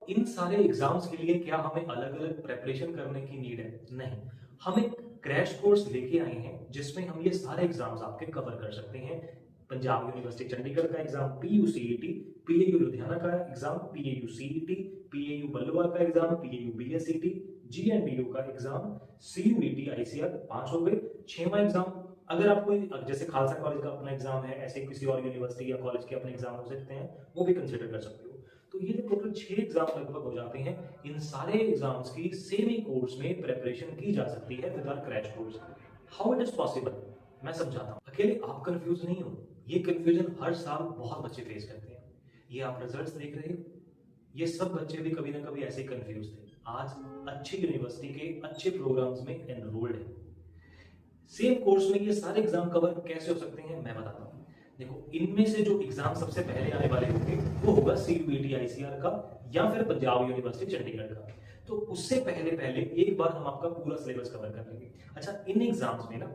इन सारे एग्जाम्स के लिए क्या हमें अलग-अलग प्रिपरेशन करने की नीड है? नहीं। हम एक क्रैश कोर्स लेके आए हैं जिसमें हम ये सारे एग्जाम्स आपके कवर कर सकते हैं। पंजाब यूनिवर्सिटी चंडीगढ़ का एग्जाम पीयूसीईटी, पीएयू लुधियाना का exam PAU CET, PAU Ballabhgarh का एग्जाम पीएयू बीएसईटी, जीएनडीयू का एग्जाम सीयूईटी आईसीआर 5 हो गए। 6वां एग्जाम अगर आप कोई जैसे खालसा कॉलेज का अपना एग्जाम है, ऐसे किसी और यूनिवर्सिटी या कॉलेज के अपने एग्जाम हो सकते हैं, वो भी कंसिडर कर सकते हो। तो ये जो टोटल 6 एग्जाम लगभग हो जाते हैं, इन सारे एग्जाम्स की सेम ही कोर्स में प्रिपरेशन की जा सकती है with our crash course. How it is possible? मैं समझाता हूँ। अकेले आप कंफ्यूज नहीं हो, ये कंफ्यूजन हर साल बहुत बच्चे फेस करते हैं। ये आप रिजल्ट्स देख रहे हो, ये सब बच्चे भी कभी ना कभी ऐसे कंफ्यूज थे। आज अच्छी यूनिवर्सिटी के अच्छे प्रोग्राम्स में एनरोल्ड है। सेम कोर्स में ये सारे एग्जाम कवर कैसे हो सकते हैं मैं बताता हूँ। देखो, इनमें से जो एग्जाम सबसे पहले आने वाले होंगे वो होगा सीयूईटी आईसीआर का या फिर पंजाब यूनिवर्सिटी चंडीगढ़ का। तो उससे पहले पहले एक बार हम आपका पूरा सिलेबस कवर कर लेंगे। अच्छा, इन एग्जाम्स में ना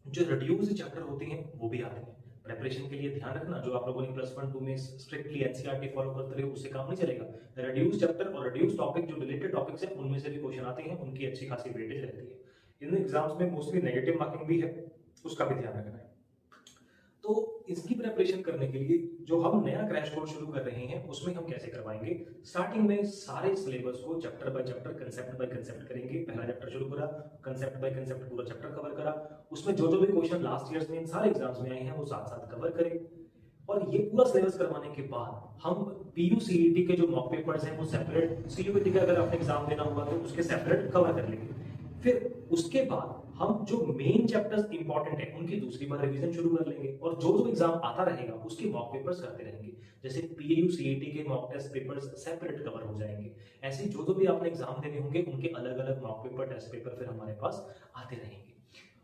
जो रिड्यूस्ड चैप्टर होते हैं वो भी आते हैं। प्रिपरेशन के लिए ध्यान रखना, जो आप लोगों ने प्लस वन टू में स्ट्रिक्टली एनसीईआरटी फॉलो करते रहे उससे काम नहीं चलेगा। रिड्यूस चैप्टर और रिड्यूस टॉपिक जो रिलेटेड टॉपिक्स हैं उनमें से भी क्वेश्चन आते हैं, उनकी अच्छी खासी वेटेज रहती है। इन एग्जाम्स में मोस्टली नेगेटिव मार्किंग भी है, उसका भी ध्यान रखना है। तो इसकी प्रिपरेशन करने के लिए जो हम नया क्रैश कोर्स शुरू कर रहे हैं उसमें हम कैसे करवाएंगे। स्टार्टिंग में सारे सिलेबस को chapter by chapter, concept by concept करेंगे। पहला चैप्टर शुरू करा, कंसेप्ट बाय कंसेप्ट पूरा चैप्टर कवर करा, उसमें जो जो भी क्वेश्चन लास्ट ईयर्स में इन सारे एग्जाम्स में आए हैं वो साथ साथ कवर करें। और ये पूरा सिलेबस करवाने के बाद हम पीयू सीईटी के जो मॉक पेपर्स हैं वो सेपरेट, सीयूईटी का अगर आपने एग्जाम देना होगा तो उसके सेपरेट कवर कर लेंगे। फिर उसके बाद हम जो मेन चैप्टर्स इंपॉर्टेंट है उनकी दूसरी बार रिवीजन शुरू कर लेंगे और जो जो एग्जाम आता रहेगा उसके मॉक पेपर्स करते रहेंगे। जैसे पीएयू सीईटी के mock test papers separate cover हो जाएंगे, ऐसे जो जो भी आपने एग्जाम देने होंगे उनके अलग अलग मॉक पेपर, टेस्ट पेपर फिर हमारे पास आते रहेंगे।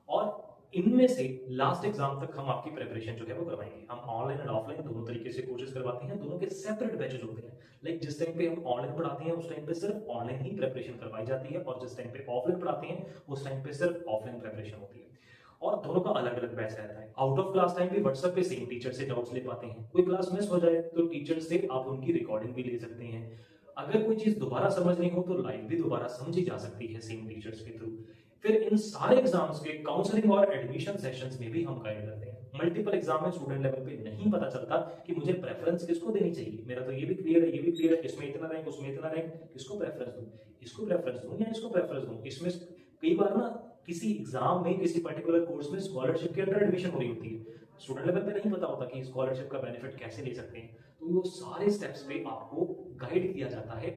और इनमें से लास्ट एग्जाम तक हम आपकी प्रिपरेशन जो है वो करवाएंगे। हम ऑनलाइन एंड ऑफलाइन दोनों तरीके से कोर्सेज करवाते हैं, दोनों के सेपरेट बैचेस होते हैं। लाइक जिस टाइम पे हम ऑनलाइन पढ़ाते हैं उस टाइम पे सिर्फ ऑनलाइन ही प्रिपरेशन करवाई जाती है, और जिस टाइम पे ऑफलाइन पढ़ाते हैं उस टाइम पे सिर्फ ऑफलाइन प्रिपरेशन होती है। और दोनों का अलग अलग बैच रहता है। आउट ऑफ क्लास टाइम भी व्हाट्सएप पे सेम टीचर से डाउट्स ले पाते हैं। कोई क्लास मिस हो जाए तो टीचर से आप उनकी रिकॉर्डिंग भी ले सकते हैं। अगर कोई चीज दोबारा समझ नहीं हो तो लाइव भी दोबारा समझी जा सकती है सेम टीचर्स के थ्रू। फिर इन सारे एग्जाम्स के काउंसलिंग और एडमिशन सेशंस में भी हम गाइड करते हैं। मल्टीपल एग्जाम में स्टूडेंट लेवल पे नहीं पता चलता कि मुझे प्रेफरेंस किसको देनी चाहिए, मेरा तो ये भी क्लियर है, ये भी क्लियर है, इसमें इतना रैंक, उसमें इतना रैंक, किसको प्रेफरेंस दूं, इसको प्रेफरेंस दूं या इसको प्रेफरेंस दूं। इसमें कई बार ना किसी एग्जाम में किसी पर्टिकुलर कोर्स में स्कॉलरशिप के अंडर एडमिशन हो रही होती है, स्टूडेंट लेवल पे नहीं पता होता कि स्कॉलरशिप का बेनिफिट कैसे ले सकते हैं। तो वो सारे स्टेप्स पे आपको गाइड किया जाता है।